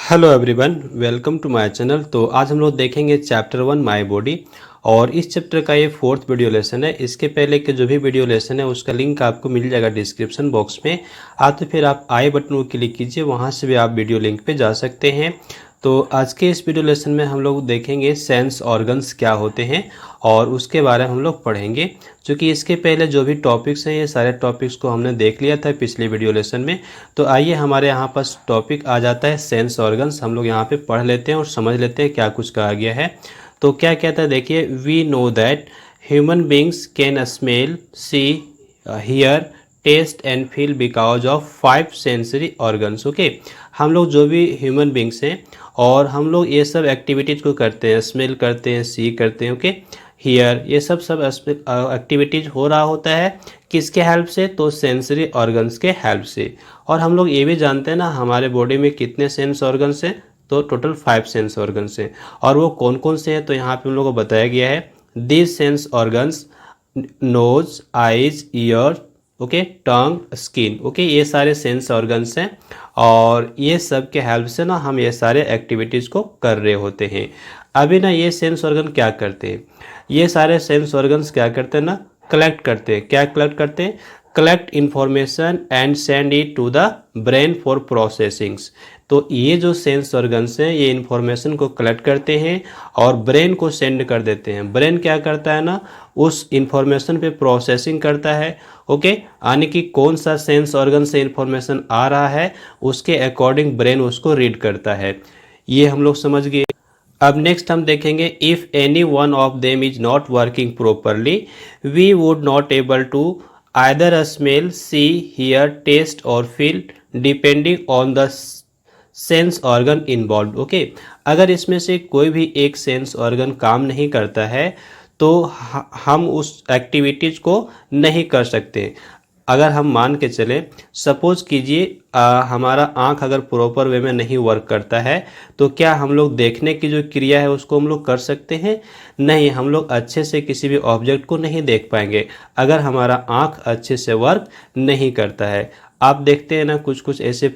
Hello everyone, welcome to my channel. तो आज हम लोग देखेंगे चैप्टर 1 माय बॉडी और इस चैप्टर का ये फोर्थ वीडियो लेसन है। इसके पहले के जो भी वीडियो लेसन है उसका लिंक आपको मिल जाएगा डिस्क्रिप्शन बॉक्स में। तो फिर आप आई बटन को क्लिक कीजिए, वहाँ से भी आप वीडियो लिंक पे जा सकते हैं। तो आज के इस वीडियो लेसन में हम लोग देखेंगे सेंस ऑर्गन्स क्या होते हैं और उसके बारे में हम लोग पढ़ेंगे। क्योंकि इसके पहले जो भी टॉपिक्स हैं ये सारे टॉपिक्स को हमने देख लिया था पिछले वीडियो लेसन में। तो आइए हमारे यहाँ पास टॉपिक आ जाता है सेंस ऑर्गन्स। हम लोग यहाँ पे पढ़ लेते हैं और समझ लेते हैं क्या कुछ कहा गया है। तो क्या कहता है, देखिए, we know that human beings can smell, see, hear, taste and feel because of 5 sensory organs. Okay, हम लोग जो भी ह्यूमन बींग्स हैं और हम लोग ये सब एक्टिविटीज़ को करते हैं, स्मेल करते हैं, सी करते हैं, ओके, हियर, ये सब एक्टिविटीज़ हो रहा होता है किसके हेल्प से? तो सेंसरी ऑर्गन्स के हेल्प से। और हम लोग ये भी जानते हैं ना हमारे बॉडी में कितने सेंस ऑर्गन्स हैं, तो टोटल 5 सेंस ऑर्गन्स हैं। और वो कौन कौन से हैं? तो यहाँ पे हम लोग को बताया गया है this sense organs, nose, eyes, ear, okay, tongue, skin, okay, ये सारे सेंस ऑर्गन्स हैं और ये सब के हेल्प से ना हम ये सारे एक्टिविटीज़ को कर रहे होते हैं। अभी ना ये सेंस ऑर्गन क्या करते हैं? ये सारे सेंस ऑर्गन्स क्या करते हैं ना, कलेक्ट करते हैं। क्या कलेक्ट करते हैं? Collect information and send it to the brain for processings. तो ये जो सेंस ऑर्गन्स हैं ये इन्फॉर्मेशन को कलेक्ट करते हैं और ब्रेन को सेंड कर देते हैं। ब्रेन क्या करता है ना, उस इन्फॉर्मेशन पे प्रोसेसिंग करता है। ओके, यानी कि कौन सा सेंस ऑर्गन से इन्फॉर्मेशन आ रहा है उसके अकॉर्डिंग ब्रेन उसको रीड करता है। ये हम लोग समझ गए। अब नेक्स्ट हम देखेंगे if any one of them is not working properly we would not able to either smell, see, hear, taste और feel depending on the sense organ involve. Okay, अगर इसमें से कोई भी एक सेंस ऑर्गन काम नहीं करता है तो हम उस एक्टिविटीज़ को नहीं कर सकते। अगर हम मान के चले, सपोज कीजिए हमारा आँख अगर प्रॉपर वे में नहीं वर्क करता है तो क्या हम लोग देखने की जो क्रिया है उसको हम लोग कर सकते हैं? नहीं, हम लोग अच्छे से किसी भी ऑब्जेक्ट को नहीं देख पाएंगे अगर हमारा आँख अच्छे से वर्क नहीं करता है। आप देखते हैं ना कुछ कुछ ऐसे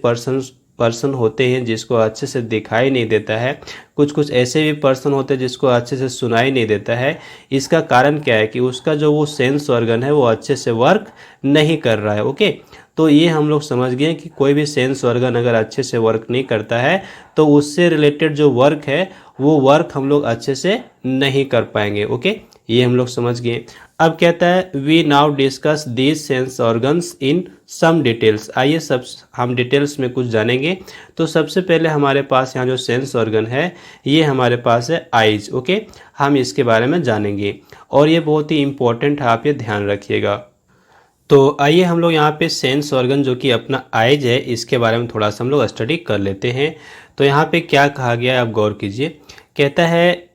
पर्सन होते हैं जिसको अच्छे से दिखाई नहीं देता है, कुछ कुछ ऐसे भी पर्सन होते हैं जिसको अच्छे से सुनाई नहीं देता है। इसका कारण क्या है कि उसका जो वो सेंस ऑर्गन है वो अच्छे से वर्क नहीं कर रहा है। ओके, तो ये हम लोग समझ गए कि कोई भी सेंस ऑर्गन अगर अच्छे से वर्क नहीं करता है तो उससे रिलेटेड जो वर्क है वो वर्क हम लोग अच्छे से नहीं कर पाएंगे। ओके, ये हम लोग समझ गए। अब कहता है we now discuss these sense organs in some details. आइए सब हम डिटेल्स में कुछ जानेंगे। तो सबसे पहले हमारे पास यहाँ जो सेंस ऑर्गन है ये हमारे पास है आइज। ओके, हम इसके बारे में जानेंगे और ये बहुत ही इम्पोर्टेंट है, आप ये ध्यान रखिएगा। तो आइए हम लोग यहाँ पे सेंस ऑर्गन जो कि अपना आइज है इसके बारे में थोड़ा सा हम लोग स्टडी कर लेते हैं। तो यहाँ पे क्या कहा गया है आप गौर कीजिए। कहता है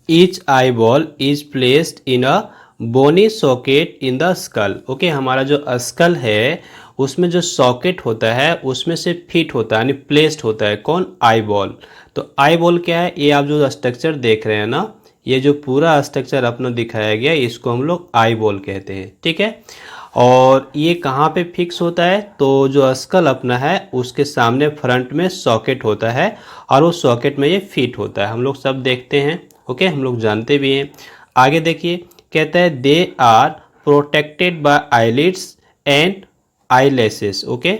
each eye ball is placed in a bony socket in the skull. Okay, हमारा जो स्कल है उसमें जो सॉकेट होता है उसमें से फिट होता है यानी प्लेस्ड होता है कौन? Eye ball. तो आई बॉल क्या है? ये आप जो स्ट्रक्चर देख रहे हैं ना, ये जो पूरा स्ट्रक्चर अपना दिखाया गया इसको हम लोग आई बॉल कहते हैं। ठीक है, और ये कहाँ पे फिक्स होता है? तो जो स्कल अपना है उसके सामने फ्रंट में सॉकेट होता है और उस सॉकेट में ये फिट होता है। हम लोग सब देखते हैं, ओके, हम लोग जानते भी हैं। आगे देखिए, कहता है they are protected by eyelids and eyelashes. Okay,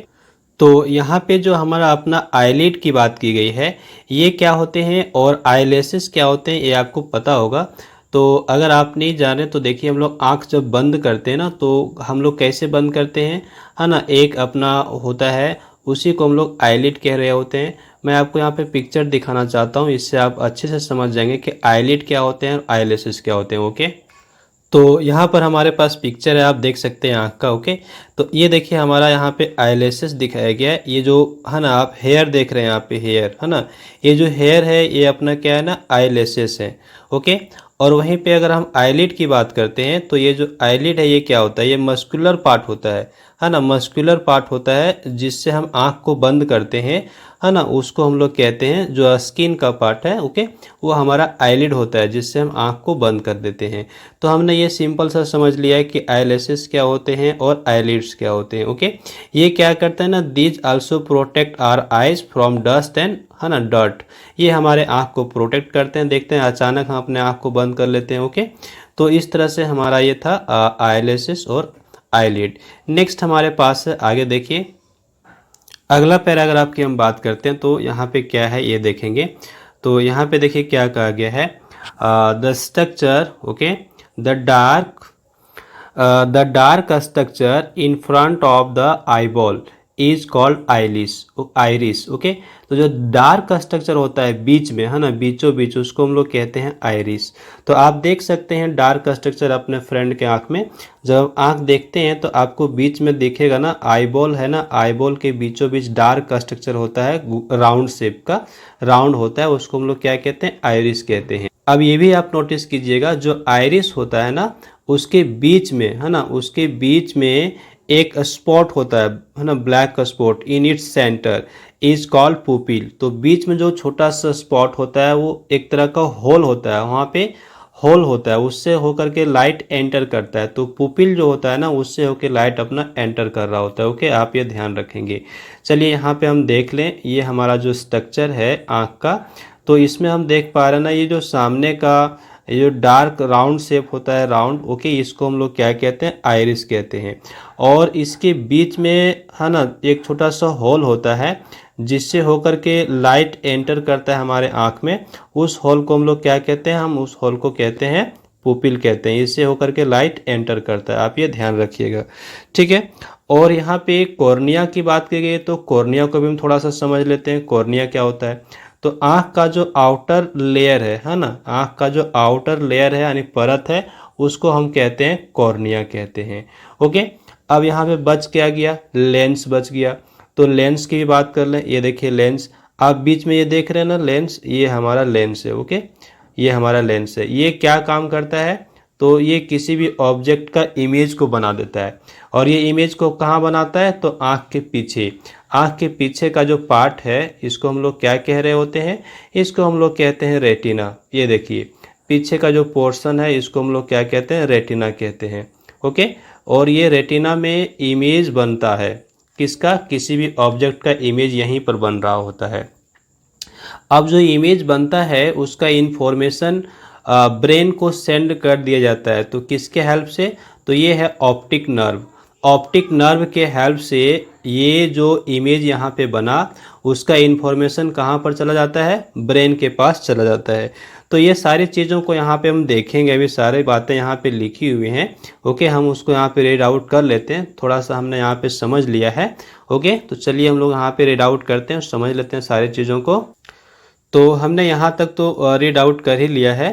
तो यहाँ पे जो हमारा अपना आईलिड की बात की गई है ये क्या होते हैं और आईलैशेस क्या होते हैं ये आपको पता होगा। तो अगर आप नहीं जाने तो देखिए, हम लोग आँख जब बंद करते हैं ना तो हम लोग कैसे बंद करते हैं, है ना, एक अपना होता है उसी को हम लोग आईलिड कह रहे होते हैं। मैं आपको यहाँ पे पिक्चर दिखाना चाहता हूँ, इससे आप अच्छे से समझ जाएंगे कि आईलिड क्या होते हैं और आईलैशेस क्या होते हैं। ओके, तो यहाँ पर हमारे पास पिक्चर है, आप देख सकते हैं आँख का। ओके, तो ये देखिए हमारा यहाँ पे आईलैशेस दिखाया गया है। ये जो है ना, आप हेयर देख रहे हैं यहाँ पे, हेयर है ना, ये जो हेयर है ये अपना क्या है ना, आईलैशेस है। ओके, और वहीं पे अगर हम आईलिड की बात करते हैं तो ये जो आईलिड है ये क्या होता है? ये मस्कुलर पार्ट होता है। है ना, मस्कुलर पार्ट होता है जिससे हम आँख को बंद करते हैं, है ना, उसको हम लोग कहते हैं, जो स्किन का पार्ट है, ओके, वो हमारा आईलिड होता है जिससे हम आँख को बंद कर देते हैं। तो हमने ये सिंपल सा समझ लिया है कि आईलैशेस क्या होते हैं और आईलिड्स क्या होते हैं, ओके। ये क्या करते हैं ना, these also protect our eyes from dust and, है ना, डर्ट। ये हमारे आँख को प्रोटेक्ट करते हैं। देखते हैं अचानक हम अपने आँख को बंद कर लेते हैं, ओके। तो इस तरह से हमारा ये था आईलैशेस और आईलिड। नेक्स्ट हमारे पास है, आगे देखिए अगला पैराग्राफ की हम बात करते हैं। तो यहाँ पे क्या है ये देखेंगे। तो यहाँ पे देखिए क्या कहा गया है, the structure, okay, the dark dark structure in front of the eyeball is called iris, okay. तो जो डार्क स्ट्रक्चर होता है बीच में, है ना, बीचों बीच, उसको हम लोग कहते हैं आइरिस। तो आप देख सकते हैं डार्क स्ट्रक्चर अपने फ्रेंड के आंख में। जब आंख देखते हैं तो आपको बीच में दिखेगा ना आईबॉल, है ना, आईबॉल के बीचों बीच डार्क स्ट्रक्चर होता है, राउंड शेप का राउंड होता है, उसको हम लोग क्या कहते हैं, आइरिस कहते हैं। अब ये भी आप नोटिस कीजिएगा, जो आइरिस होता है ना, उसके बीच में, है ना, उसके बीच में एक स्पॉट होता है ना, black spot, in its centre is called pupil. तो बीच में जो छोटा सा स्पॉट होता है वो एक तरह का होल होता है, वहाँ पे होल होता है, उससे होकर के लाइट एंटर करता है। तो पुपिल जो होता है ना, उससे होकर लाइट अपना एंटर कर रहा होता है, ओके। आप ये ध्यान रखेंगे। चलिए यहाँ पे हम देख लें, ये हमारा जो स्ट्रक्चर है आँख का, तो इसमें हम देख पा रहे हैं ना, ये जो सामने का ये जो डार्क राउंड शेप होता है, राउंड, ओके, इसको हम लोग क्या कहते हैं, आइरिस कहते हैं। और इसके बीच में, है ना, एक छोटा सा होल होता है जिससे होकर के लाइट एंटर करता है हमारे आँख में। उस होल को हम लोग क्या कहते हैं, हम उस होल को कहते हैं पुपिल कहते हैं। इससे होकर के लाइट एंटर करता है, आप ये ध्यान रखिएगा, ठीक है। और यहाँ पे कॉर्निया की बात की गई, तो कॉर्निया को भी हम थोड़ा सा समझ लेते हैं। कॉर्निया क्या होता है, तो आँख का जो आउटर लेयर है ना, आँख का जो आउटर लेयर है यानी परत है, उसको हम कहते हैं कॉर्निया कहते हैं, ओके। अब यहाँ पे बच क्या गया, लेंस बच गया। तो लेंस की भी बात कर लें। ये देखिए लेंस, आप बीच में ये देख रहे हैं ना लेंस, ये हमारा लेंस है, ओके, ये हमारा लेंस है। ये क्या काम करता है, तो ये किसी भी ऑब्जेक्ट का इमेज को बना देता है। और ये इमेज को कहाँ बनाता है, तो आँख के पीछे। आँख के पीछे का जो पार्ट है, इसको हम लोग क्या कह रहे होते हैं, इसको हम लोग कहते हैं रेटिना। ये देखिए पीछे का जो पोर्शन है, इसको हम लोग क्या कहते हैं, रेटिना कहते हैं, ओके। और ये रेटिना में इमेज बनता है, किसका, किसी भी ऑब्जेक्ट का इमेज यहीं पर बन रहा होता है। अब जो इमेज बनता है उसका इन्फॉर्मेशन ब्रेन को सेंड कर दिया जाता है। तो किसके हेल्प से, तो ये है ऑप्टिक नर्व। ऑप्टिक नर्व के हेल्प से ये जो इमेज यहाँ पे बना, उसका इन्फॉर्मेशन कहाँ पर चला जाता है, ब्रेन के पास चला जाता है। तो ये सारी चीज़ों को यहाँ पे हम देखेंगे, अभी सारी बातें यहाँ पे लिखी हुई हैं, ओके। हम उसको यहाँ पे रीड आउट कर लेते हैं, थोड़ा सा हमने यहाँ पे समझ लिया है, ओके। तो चलिए हम लोग यहाँ पे रीड आउट करते हैं, समझ लेते हैं सारी चीज़ों को। तो हमने यहाँ तक तो रीड आउट कर ही लिया है।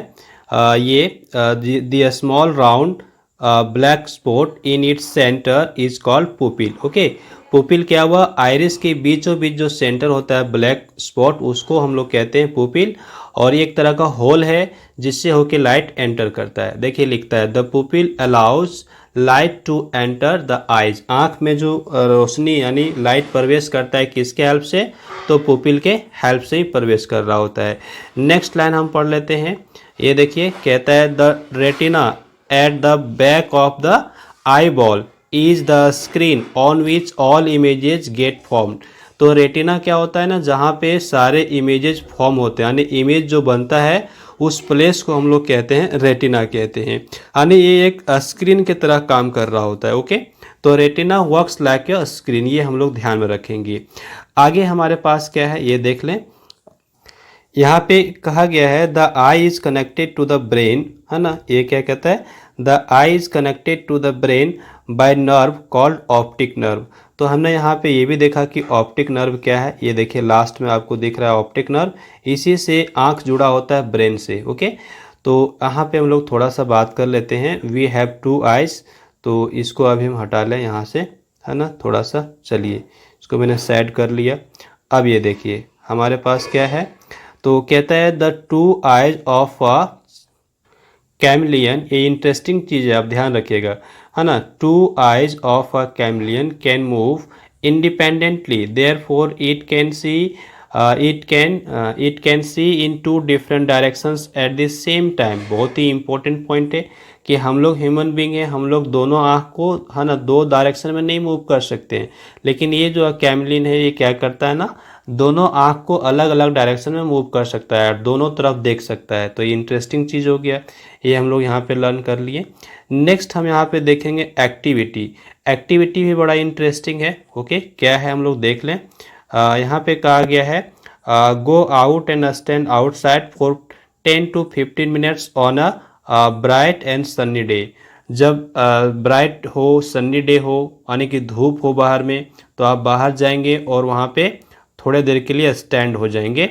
ये the small round black spot in its centre is called pupil, okay. Pupil क्या हुआ, आइरिस के बीचों बीच जो सेंटर होता है ब्लैक स्पॉट, उसको हम लोग कहते हैं पुपिल। और ये एक तरह का होल है जिससे होके लाइट एंटर करता है। देखिए लिखता है, the pupil allows light to enter the eyes. आँख में जो रोशनी यानी लाइट प्रवेश करता है, किसके हेल्प से, तो पुपिल के हेल्प से ही प्रवेश कर रहा होता है। नेक्स्ट लाइन हम पढ़ लेते हैं। ये देखिए कहता है, the retina at the back of the eye ball is the screen on which all images get formed. तो रेटिना क्या होता है ना, जहाँ पे सारे इमेजेस फॉर्म होते हैं, यानी इमेज जो बनता है उस प्लेस को हम लोग कहते हैं रेटिना कहते हैं। यानी ये एक स्क्रीन की तरह काम कर रहा होता है, ओके। तो retina works like a screen, ये हम लोग ध्यान में रखेंगे। आगे हमारे पास क्या है ये देख लें। यहाँ पे कहा गया है, the eye is connected to the brain, है ना। ये क्या कहता है, the eye is connected to the brain by nerve called optic nerve. तो हमने यहाँ पे ये भी देखा कि ऑप्टिक नर्व क्या है। ये देखिए लास्ट में आपको दिख रहा है ऑप्टिक नर्व, इसी से आँख जुड़ा होता है ब्रेन से, ओके। तो यहाँ पे हम लोग थोड़ा सा बात कर लेते हैं। वी हैव टू आइज, तो इसको अभी हम हटा लें यहाँ से, है ना, थोड़ा सा। चलिए इसको मैंने सेट कर लिया। अब ये देखिए हमारे पास क्या है, तो कहता है, the two eyes of a chameleon. ये इंटरेस्टिंग चीज़ है, आप ध्यान रखिएगा। है ना, 2 eyes of a chameleon can move independently, therefore it can see in 2 different directions at the same time. बहुत ही इंपॉर्टेंट पॉइंट है कि हम लोग ह्यूमन बींग हैं, हम लोग दोनों आँख को, है ना, 2 डायरेक्शन में नहीं मूव कर सकते हैं, लेकिन ये जो कैमलिन है ये क्या करता है ना, दोनों आँख को अलग अलग डायरेक्शन में मूव कर सकता है, दोनों तरफ देख सकता है। तो ये इंटरेस्टिंग चीज़ हो गया, ये हम लोग यहाँ पे लर्न कर लिए। नेक्स्ट हम यहाँ पे देखेंगे एक्टिविटी। एक्टिविटी भी बड़ा इंटरेस्टिंग है। ओके, क्या है हम लोग देख लें। यहाँ पे कहा गया है go out and stand outside for 10 to 15 minutes on a bright and Sunny day. जब ब्राइट हो, सन्नी डे हो, यानी कि धूप हो बाहर में, तो आप बाहर जाएंगे और वहाँ पे थोड़े देर के लिए स्टैंड हो जाएंगे।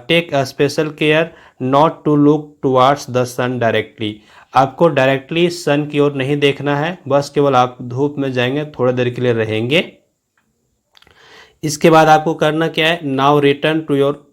Take a special care not to look towards the sun directly. आपको डायरेक्टली सन की ओर नहीं देखना है, बस केवल आप धूप में जाएंगे, थोड़ी देर के लिए रहेंगे। इसके बाद आपको करना क्या है, now return to your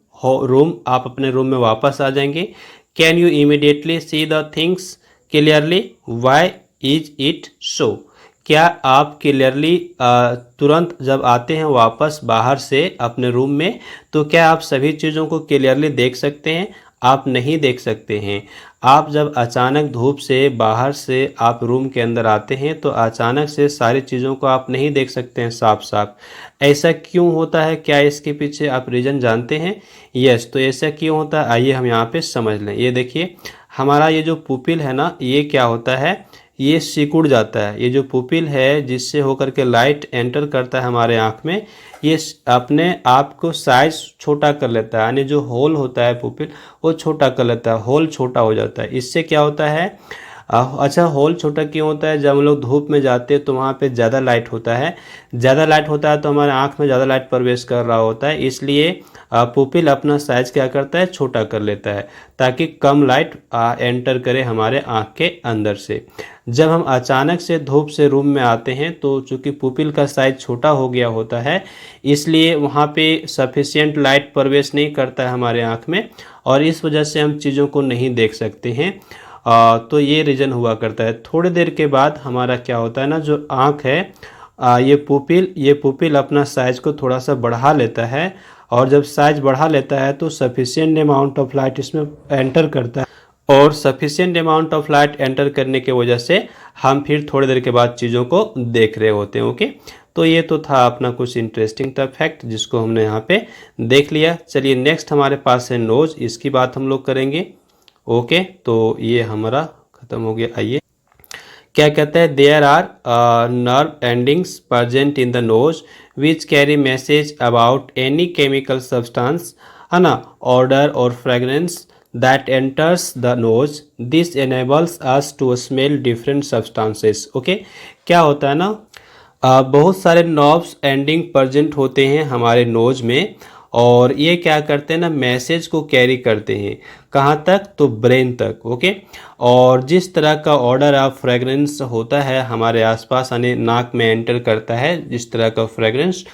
room. आप अपने रूम में वापस आ जाएंगे। Can you immediately see the things clearly, why is it so. क्या आप क्लियरली तुरंत जब आते हैं वापस बाहर से अपने रूम में, तो क्या आप सभी चीज़ों को क्लियरली देख सकते हैं? आप नहीं देख सकते हैं। आप जब अचानक धूप से बाहर से आप रूम के अंदर आते हैं तो अचानक से सारी चीज़ों को आप नहीं देख सकते हैं साफ साफ। ऐसा क्यों होता है? क्या इसके पीछे आप रीज़न जानते हैं? यस, तो ऐसा क्यों होता है आइए हम यहाँ पे समझ लें। ये देखिए, हमारा ये जो पुपिल है ना, ये क्या होता है, ये सिकुड़ जाता है। ये जो पुपिल है जिससे होकर के लाइट एंटर करता है हमारे आँख में, ये अपने आप को साइज छोटा कर लेता है, यानी जो होल होता है पुपिल वो छोटा कर लेता है, होल छोटा हो जाता है। इससे क्या होता है, अच्छा होल छोटा क्यों होता है, जब हम लोग धूप में जाते हैं तो वहाँ पे ज़्यादा लाइट होता है, ज़्यादा लाइट होता है तो हमारे आँख में ज़्यादा लाइट प्रवेश कर रहा होता है, इसलिए पुपिल अपना साइज क्या करता है, छोटा कर लेता है, ताकि कम लाइट एंटर करे हमारे आँख के अंदर से। जब हम अचानक से धूप से रूम में आते हैं तो चूँकि पुपिल का साइज छोटा हो गया होता है, इसलिए वहाँ पे सफिशिएंट लाइट प्रवेश नहीं करता है हमारे आँख में, और इस वजह से हम चीज़ों को नहीं देख सकते हैं। तो ये रीज़न हुआ करता है। थोड़ी देर के बाद हमारा क्या होता है ना, जो आँख है, ये पुपिल अपना साइज को थोड़ा सा बढ़ा लेता है, और जब साइज बढ़ा लेता है तो सफिशिएंट अमाउंट ऑफ लाइट इसमें एंटर करता है, और sufficient amount of light enter करने के वजह से हम फिर थोड़ी देर के बाद चीज़ों को देख रहे होते हैं। ओके, तो ये तो था अपना कुछ इंटरेस्टिंग था फैक्ट जिसको हमने यहाँ पे देख लिया। चलिए नेक्स्ट हमारे पास है नोज, इसकी बात हम लोग करेंगे। ओके, तो ये हमारा ख़त्म हो गया। आइए, क्या कहता है, there are nerve endings present in the nose which carry message about any chemical substance, है ना, ऑर्डर और fragrance that enters the nose. This enables us to smell different substances. Okay, क्या होता है ना, बहुत सारे नर्व्स एंडिंग प्रेजेंट होते हैं हमारे नोज में, और ये क्या करते हैं ना, मैसेज को कैरी करते हैं कहाँ तक, तो ब्रेन तक। ओके, और जिस तरह का ऑर्डर ऑफ फ्रेगरेंस होता है हमारे आसपास, यानी नाक में एंटर करता है जिस तरह का फ्रेगरेंस,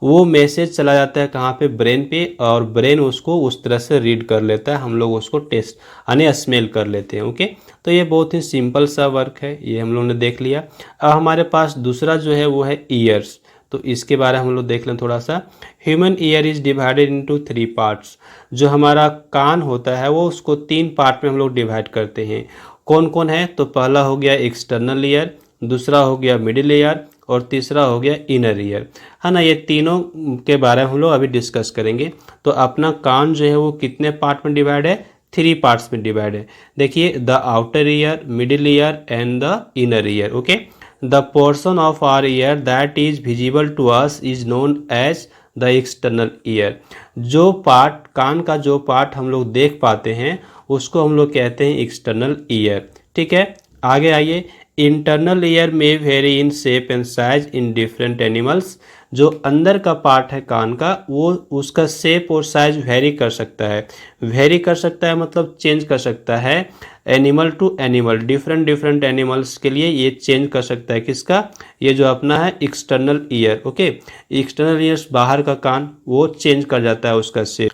वो मैसेज चला जाता है कहाँ पे, ब्रेन पे, और ब्रेन उसको उस तरह से रीड कर लेता है, हम लोग उसको टेस्ट यानी स्मेल कर लेते हैं। ओके, तो ये बहुत ही सिंपल सा वर्क है, ये हम लोग ने देख लिया। अब हमारे पास दूसरा जो है वो है ईयर्स, तो इसके बारे में हम लोग देख लें थोड़ा सा। Human ear is divided into 3 parts. जो हमारा कान होता है वो उसको 3 पार्ट में हम लोग डिवाइड करते हैं। कौन कौन है, तो पहला हो गया एक्सटर्नल ईयर, दूसरा हो गया मिडिल ईयर, और तीसरा हो गया इनर ईयर, है ना। ये तीनों के बारे में हम लोग अभी डिस्कस करेंगे। तो अपना कान जो है वो कितने पार्ट में डिवाइड है, 3 पार्ट्स में डिवाइड है। देखिए, the outer ear, middle ear and the inner ear. Okay, the portion of our ear that is visible to us is known as the external ear. जो पार्ट, कान का जो part हम लोग देख पाते हैं उसको हम लोग कहते हैं एक्सटर्नल ईयर। ठीक है, आगे आइए। इंटरनल ईयर में very in shape and size in different animals. जो अंदर का पार्ट है कान का, वो उसका शेप और साइज वेरी कर सकता है। वेरी कर सकता है मतलब चेंज कर सकता है, animal to animal, different animals के लिए ये चेंज कर सकता है। किसका, ये जो अपना है external ear. Okay, external ear बाहर का कान, वो चेंज कर जाता है उसका शेप।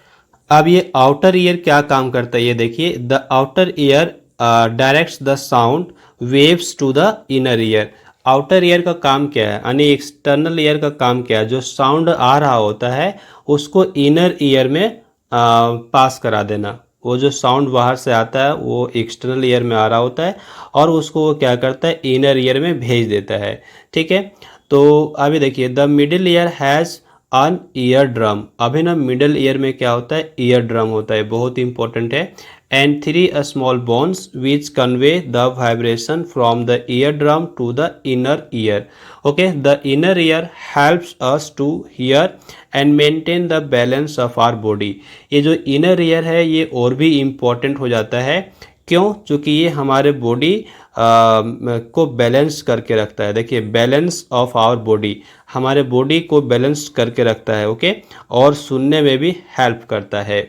अब ये आउटर ईयर क्या काम करता है, ये देखिए। The outer ear directs the sound waves to the inner ear. Outer ear का काम क्या है, यानी एक्सटर्नल ईयर का काम क्या है, जो साउंड आ रहा होता है उसको इनर ईयर में पास करा देना। वो जो साउंड बाहर से आता है वो एक्सटर्नल ईयर में आ रहा होता है और उसको वो क्या करता है, इनर ईयर में भेज देता है। ठीक है, तो अभी देखिए the middle ear has an ear drum. अभी ना मिडिल ईयर में क्या होता है, ईयर ड्रम होता है, बहुत इंपॉर्टेंट है। And 3 small bones which convey the vibration from the ear drum to the inner ear. Okay, the inner ear helps us to hear and maintain the balance of our body. ये जो inner ear है ये और भी important हो जाता है। क्यों? क्योंकि ये हमारे बॉडी को बैलेंस करके रखता है। देखिए, बैलेंस ऑफ आवर बॉडी, हमारे बॉडी को बैलेंस करके रखता है। ओके, और सुनने में भी हेल्प करता है।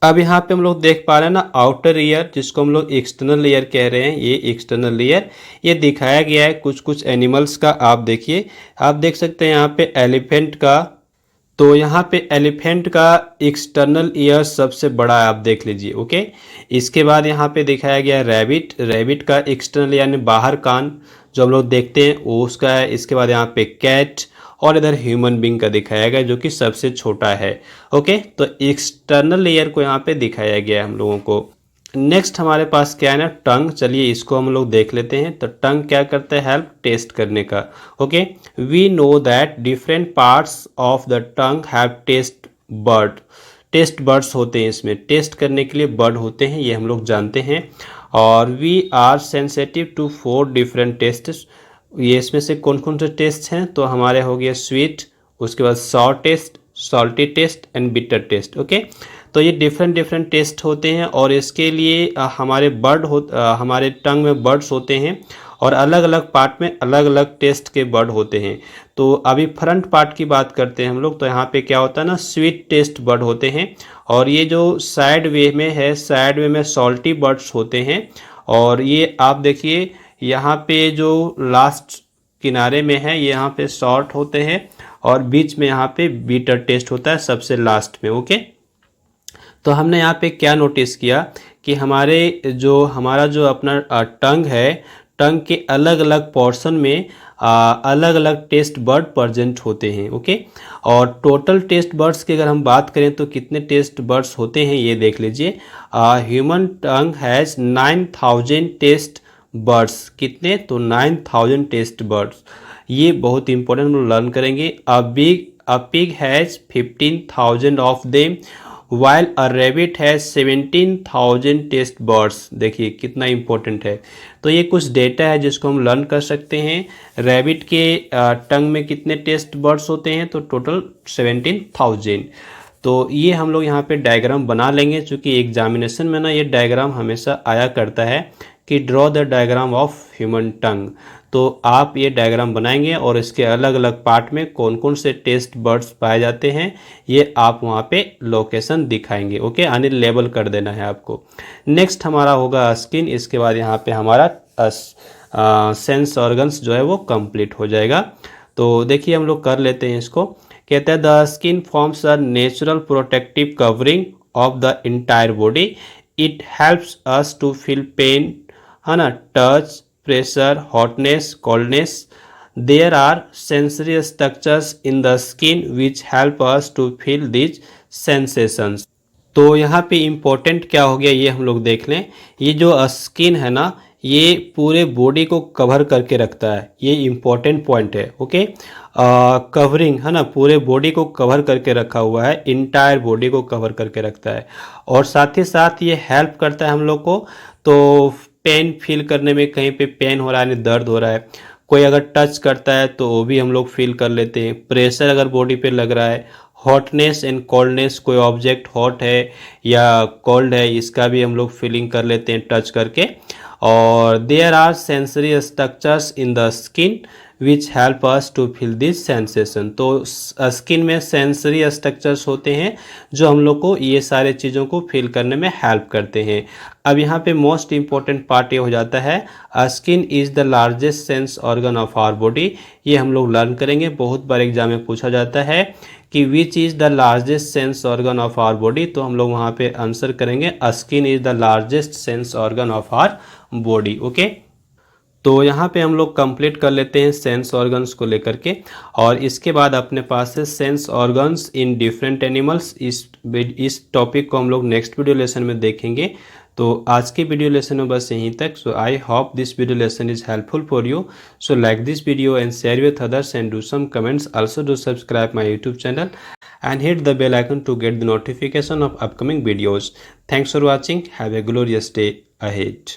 अब यहाँ पे हम लोग देख पा रहे हैं ना, आउटर ईयर जिसको हम लोग एक्सटर्नल ईयर कह रहे हैं, ये एक्सटर्नल ईयर ये दिखाया गया है कुछ कुछ एनिमल्स का। आप देखिए, आप देख सकते हैं यहाँ पे एलिफेंट का, तो यहाँ पे एलिफेंट का एक्सटर्नल ईयर सबसे बड़ा है, आप देख लीजिए। ओके, इसके बाद यहाँ पे दिखाया गया रैबिट, रैबिट का एक्सटर्नल यानी बाहर कान जो हम लोग देखते हैं वो उसका है। इसके बाद यहाँ पे कैट और इधर ह्यूमन बींग का दिखाया गया जो कि सबसे छोटा है। ओके, तो एक्सटर्नल लेयर को यहाँ पे दिखाया गया है हम लोगों को। नेक्स्ट हमारे पास क्या है ना, टंग। चलिए इसको हम लोग देख लेते हैं। तो टंग क्या करता है, हेल्प टेस्ट करने का। Okay, we know that different parts of the tongue have taste bud. Taste buds होते हैं, इसमें टेस्ट करने के लिए बर्ड होते हैं, ये हम लोग जानते हैं। और we are sensitive to 4 different taste. ये इसमें से कौन कौन से टेस्ट हैं, तो हमारे हो गया स्वीट, उसके बाद sour taste, salty taste and bitter taste. Okay, तो ये डिफरेंट डिफरेंट टेस्ट होते हैं और इसके लिए हमारे टंग में बर्ड्स होते हैं और अलग अलग पार्ट में अलग अलग टेस्ट के बर्ड होते हैं। तो अभी फ्रंट पार्ट की बात करते हैं हम लोग। तो यहाँ पे क्या होता है ना, स्वीट टेस्ट बर्ड होते हैं और ये जो साइड वे में है, साइड वे में सॉल्टी बर्ड्स होते हैं। और ये आप देखिए यहाँ पे जो लास्ट किनारे में है ये यहाँ पे शॉर्ट होते हैं और बीच में यहाँ पे बीटर टेस्ट होता है सबसे लास्ट में। ओके, तो हमने यहाँ पे क्या नोटिस किया कि हमारा जो अपना टंग है, टंग के अलग अलग पोर्शन में अलग अलग टेस्ट बर्ड प्रेजेंट होते हैं। ओके, और टोटल टेस्ट बर्ड्स की अगर हम बात करें तो कितने टेस्ट बर्ड्स होते हैं ये देख लीजिए। Human tongue has 9000 taste buds. कितने? तो 9000 टेस्ट बर्ड्स। ये बहुत इंपॉर्टेंट हम लर्न करेंगे। A pig has 15,000 of them while a rabbit has 17,000 taste buds. देखिए कितना इंपॉर्टेंट है। तो ये कुछ डेटा है जिसको हम लर्न कर सकते हैं। रैबिट के टंग में कितने टेस्ट बर्ड्स होते हैं, तो टोटल 17,000। तो ये हम लोग यहाँ पे डायग्राम बना लेंगे, चूँकि एग्जामिनेशन में ना ये डायग्राम हमेशा आया करता है कि draw the diagram of human tongue. तो आप ये डायग्राम बनाएंगे और इसके अलग अलग पार्ट में कौन कौन से टेस्ट बर्ड्स पाए जाते हैं ये आप वहाँ पे लोकेशन दिखाएंगे। ओके, यानी लेबल कर देना है आपको। नेक्स्ट हमारा होगा स्किन। इसके बाद यहाँ पे हमारा सेंस ऑर्गन्स जो है वो कंप्लीट हो जाएगा। तो देखिए हम लोग कर लेते हैं इसको। कहते हैं the skin forms a natural protective covering of the entire body. It helps us to feel pain, है ना, touch, pressure, hotness, coldness. There are sensory structures in the skin which help us to feel these sensations. तो यहाँ पे important क्या हो गया ये हम लोग देख लें। ये जो स्किन है ना ये पूरे बॉडी को कवर करके रखता है, ये इम्पोर्टेंट पॉइंट है। ओके, कवरिंग है ना, पूरे बॉडी को कवर करके रखा हुआ है, इंटायर बॉडी को कवर करके रखता है। और साथ ही साथ ये हेल्प करता है हम लोग को तो पेन फील करने में, कहीं पे पेन हो रहा है, दर्द हो रहा है, कोई अगर टच करता है तो वो भी हम लोग फील कर लेते हैं। प्रेशर अगर बॉडी पे लग रहा है, हॉटनेस एंड कोल्डनेस, कोई ऑब्जेक्ट हॉट है या कोल्ड है इसका भी हम लोग फीलिंग कर लेते हैं टच करके। और there are sensory structures in the skin which help us to feel this sensation. तो स्किन में सेंसरी स्ट्रक्चर्स होते हैं जो हम लोग को ये सारे चीज़ों को फील करने में हेल्प करते हैं। अब यहाँ पे मोस्ट इम्पॉर्टेंट पार्ट ये हो जाता है skin is the largest sense organ of our body. ये हम लोग लर्न करेंगे, बहुत बार एग्जाम में पूछा जाता है कि which is the largest sense organ of our body, तो हम लोग वहाँ पे आंसर करेंगे skin is the largest sense organ of our body. Okay, तो यहाँ पे हम लोग कंप्लीट कर लेते हैं सेंस ऑर्गन्स को लेकर के, और इसके बाद अपने पास है sense organs in different animals. इस टॉपिक को हम लोग नेक्स्ट वीडियो लेसन में देखेंगे। तो आज के वीडियो लेसन में बस यहीं तक। So I hope this video lesson is helpful for you. So like this video and share with others and do some comments. Also do subscribe my YouTube channel and hit the bell icon to get the notification of upcoming videos. Thanks for watching. Have a glorious day ahead.